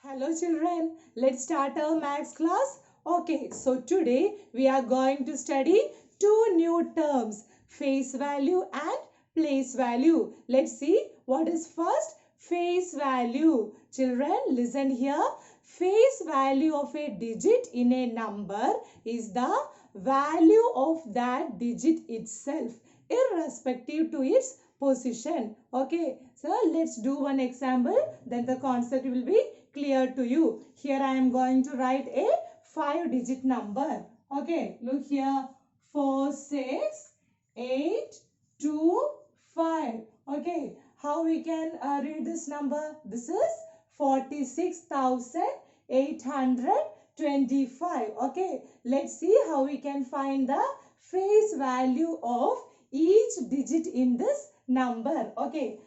Hello children, let's start our maths class. Okay, so today we are going to study two new terms, face value and place value. Let's see what is first face value. Children, listen here. Face value of a digit in a number is the value of that digit itself, irrespective to its position. Okay, so let's do one example, then the concept will be clear to you. Here I am going to write a 5-digit number. Okay, look here. 4, 6, 8, 2, 5. Okay, how we can read this number? This is 46,825. Okay, let's see how we can find the face value of each digit in this number. Okay,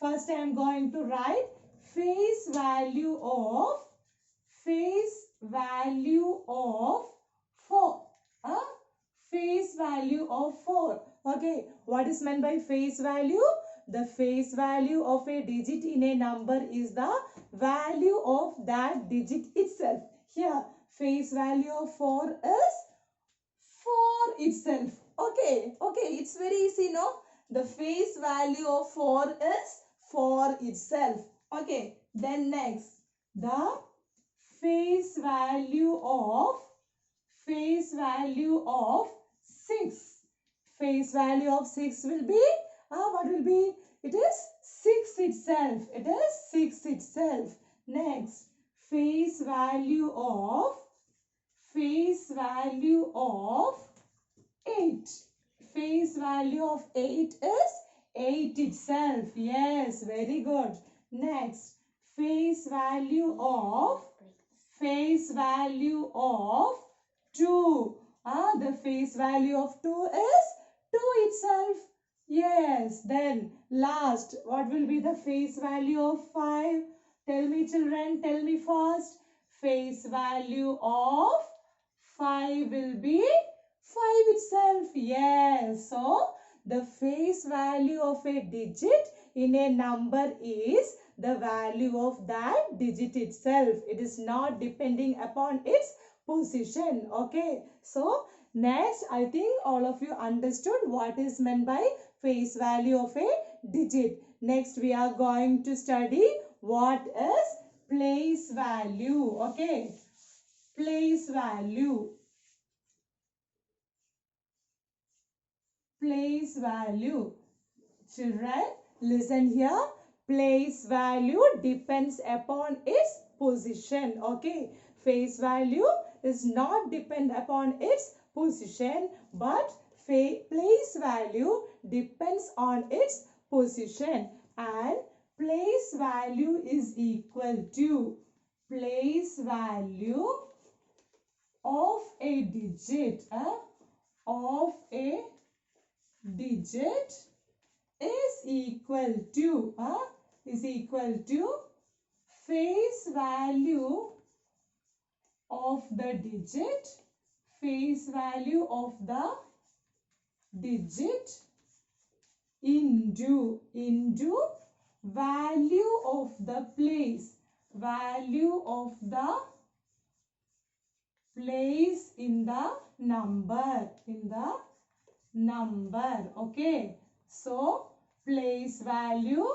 first I am going to write face value of 4. Face value of 4. Okay, what is meant by face value? The face value of a digit in a number is the value of that digit itself. Here, face value of 4 is 4 itself. Okay, it's very easy, no? The face value of 4 is 4 itself. Okay, then next, the face value of 6. Face value of 6 will be, what will be? It is 6 itself. It is 6 itself. Next, face value of 8. Face value of 8 is 8 itself. Yes, very good. Next, face value of 2. The face value of 2 is 2 itself. Yes, then last, what will be the face value of 5? Tell me children, tell me first. Face value of 5 will be 5 itself. Yes, so the face value of a digit in a number is the value of that digit itself. It is not depending upon its position. Okay, so next I think all of you understood what is meant by face value of a digit. Next we are going to study what is place value. Okay, place value. Place value. Children, listen here. Place value depends upon its position. Okay, face value is not depend upon its position, but place value depends on its position, and place value is equal to place value of a digit. Of a digit is equal to face value of the digit, face value of the digit into value of the place, value of the place in the number, okay. So place value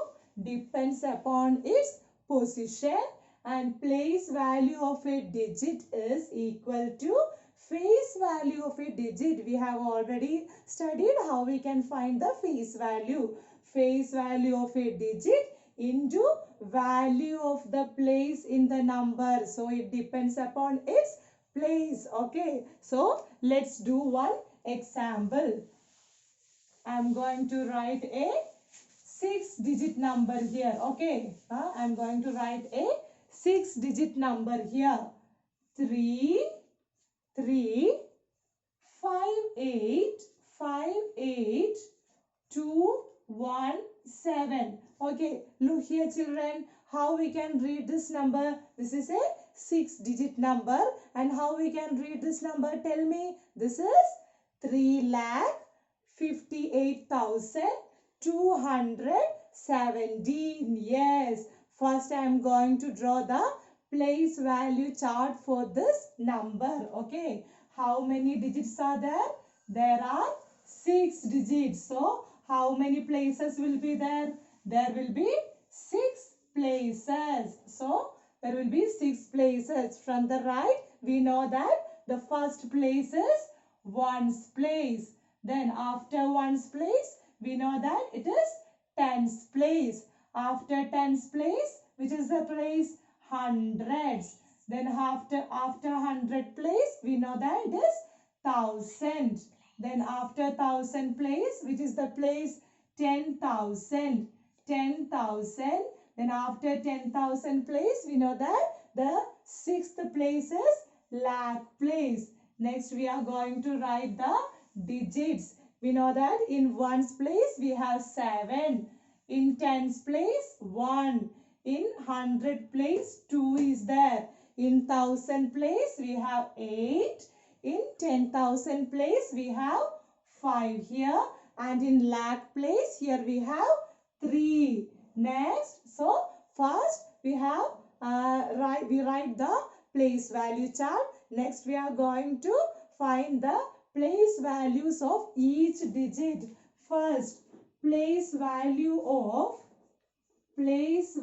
depends upon its position, and place value of a digit is equal to face value of a digit. We have already studied how we can find the face value of a digit into value of the place in the number. So it depends upon its place. Okay, so let's do one example. I'm going to write a 6-digit number here. Okay, I'm going to write a 6-digit number here. 3 3 5 8 5 8 2 1 7. Okay, look here children, how we can read this number. This is a 6-digit number, and how we can read this number, tell me. This is 3,58,217. Yes, first I am going to draw the place value chart for this number. Okay. How many digits are there? There are 6 digits. So, how many places will be there? There will be 6 places. So, there will be 6 places. From the right, we know that the first place is ones place. Then after ones place, we know that it is tens place. After tens place, which is the place? Hundreds. Then after hundred place, we know that it is thousand. Then after thousand place, which is the place? 10,000. 10,000. Then after 10,000 place, we know that the sixth place is lakh place. Next, we are going to write the digits. We know that in ones place, we have 7. In tens place, 1. In hundred place, 2 is there. In thousand place, we have 8. In 10,000 place, we have 5 here. And in lakh place, here we have 3. Next, so first we have write the place value chart. Next, we are going to find the place values of each digit. First, place value of 7.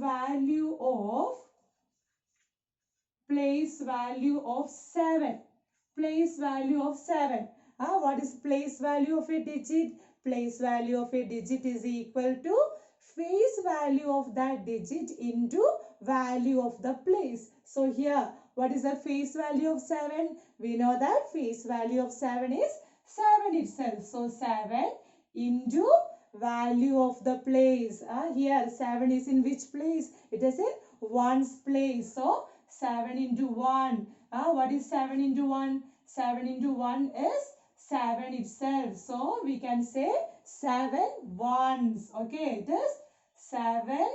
Place value of 7. What is place value of a digit? Place value of a digit is equal to face value of that digit into value of the place. So here, what is the face value of 7? We know that face value of 7 is 7 itself. So 7 into value of the place. Here 7 is in which place? It is in ones place. So 7 into 1. What is 7 into 1? 7 into 1 is 7 itself. So we can say 7 ones. Okay, it is 7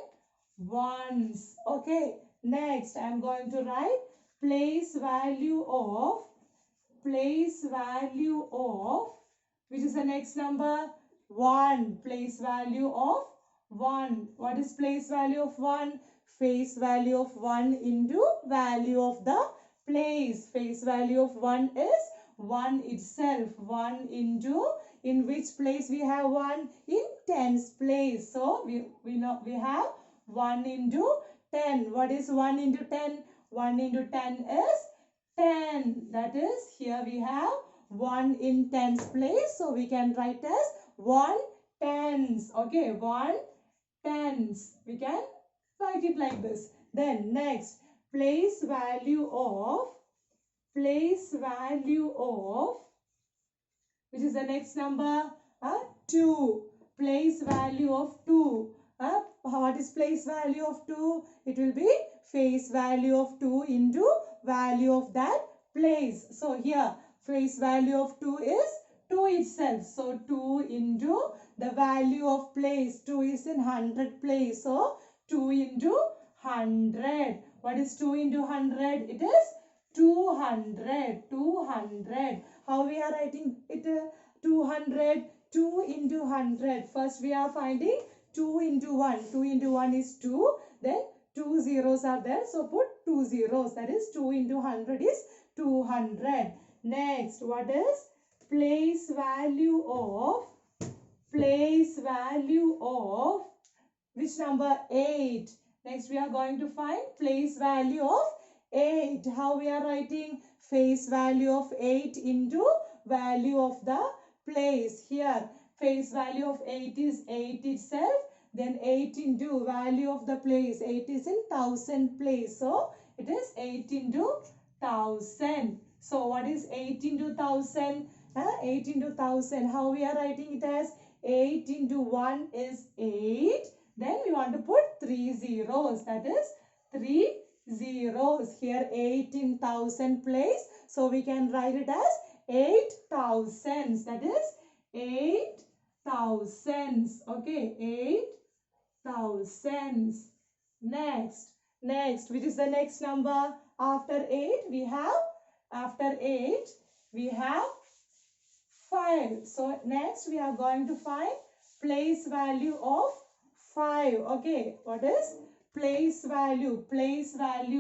ones. Okay, next I am going to write place value of which is the next number? 1. Place value of 1. What is place value of 1? Face value of 1 into value of the place. Face value of 1 is 1 itself. 1 into, in which place we have 1? In tens place. So we know we have 1 into 10. What is 1 into 10? 1 into 10 is 10. That is, here we have 1 in tens place. So we can write as 1 tens. Okay, 1 tens. We can write it like this. Then next, place value of which is the next number? 2. Place value of 2. What is place value of 2? It will be face value of 2 into value of that place. So here face value of 2 is 2 itself. So 2 into the value of place. 2 is in 100 place. So 2 into 100. What is 2 into 100? It is 200. 200. How we are writing it? 200. 2 into 100. First we are finding 2 into 1. 2 into 1 is 2. Then 2 zeros are there. So put 2 zeros. That is 2 into 100 is 200. Next, what is place value of which number? 8. Next we are going to find place value of 8. How we are writing? Face value of 8 into value of the place. Here face value of 8 is 8 itself. Then 8 into value of the place. 8 is in thousand place. So it is 8 into 1000. So what is 8 into 1000? 8 into 1000. How we are writing it as? 8 into 1 is 8. Then we want to put 3 zeros. That is 3 zeros. Here 8 in 1000 place. So we can write it as 8 thousands. That is 8 thousands. Okay, 8 thousands. Next, which is the next number? After 8 we have 5. So next we are going to find place value of 5. Okay, what is place value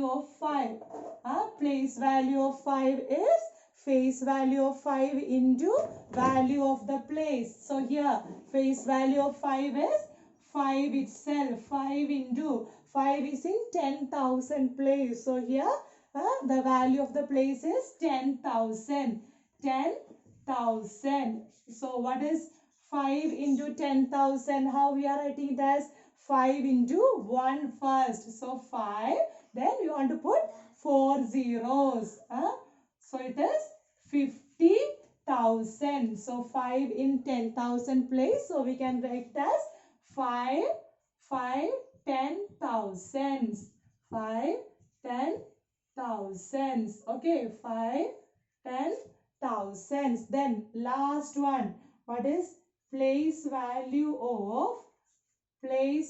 of 5. Place value of 5 is face value of 5 into value of the place. So here face value of 5 is 5 itself. 5 into 5 is in 10,000 place. So here the value of the place is 10,000. 10,000. So what is 5 into 10,000? How we are writing it as 5 into 1 first. So 5. Then we want to put 4 zeros. So it is 50,000. So 5 in 10,000 place. So we can write it as 5, 10,000. 5, 10,000. Okay, 5, 10,000. Then last one. What is place value of 3?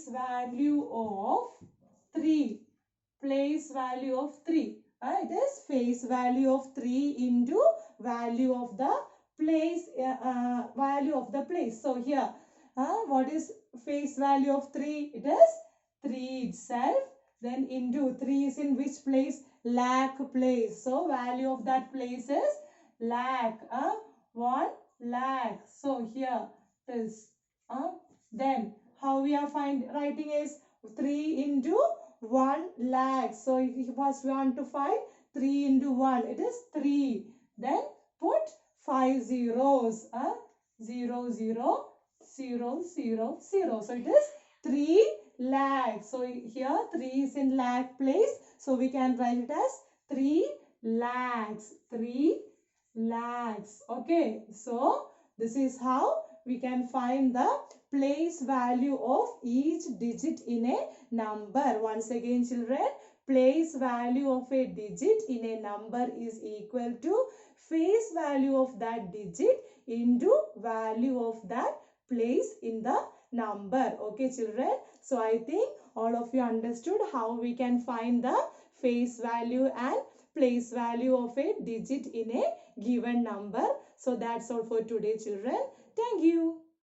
Place value of 3. It is face value of 3 into value of the place. So here, what is face value of 3? It is 3 itself. Then into 3 is in which place? Lakh place. So value of that place is lakh. 1 lakh. So here it is. Then how we are writing is 3 into 1 lakh. So if you first want to find 3 into 1, it is 3. Then put 5 zeros. 0, 0, 0, 0, 0. So it is 3 lakhs. So here 3 is in lakh place. So we can write it as 3 lakhs. 3 lakhs. Okay. So this is how we can find the place value of each digit in a number. Once again children, place value of a digit in a number is equal to face value of that digit into value of that place in the number. Okay children, so I think all of you understood how we can find the face value and place value of a digit in a given number. So that's all for today children. Thank you.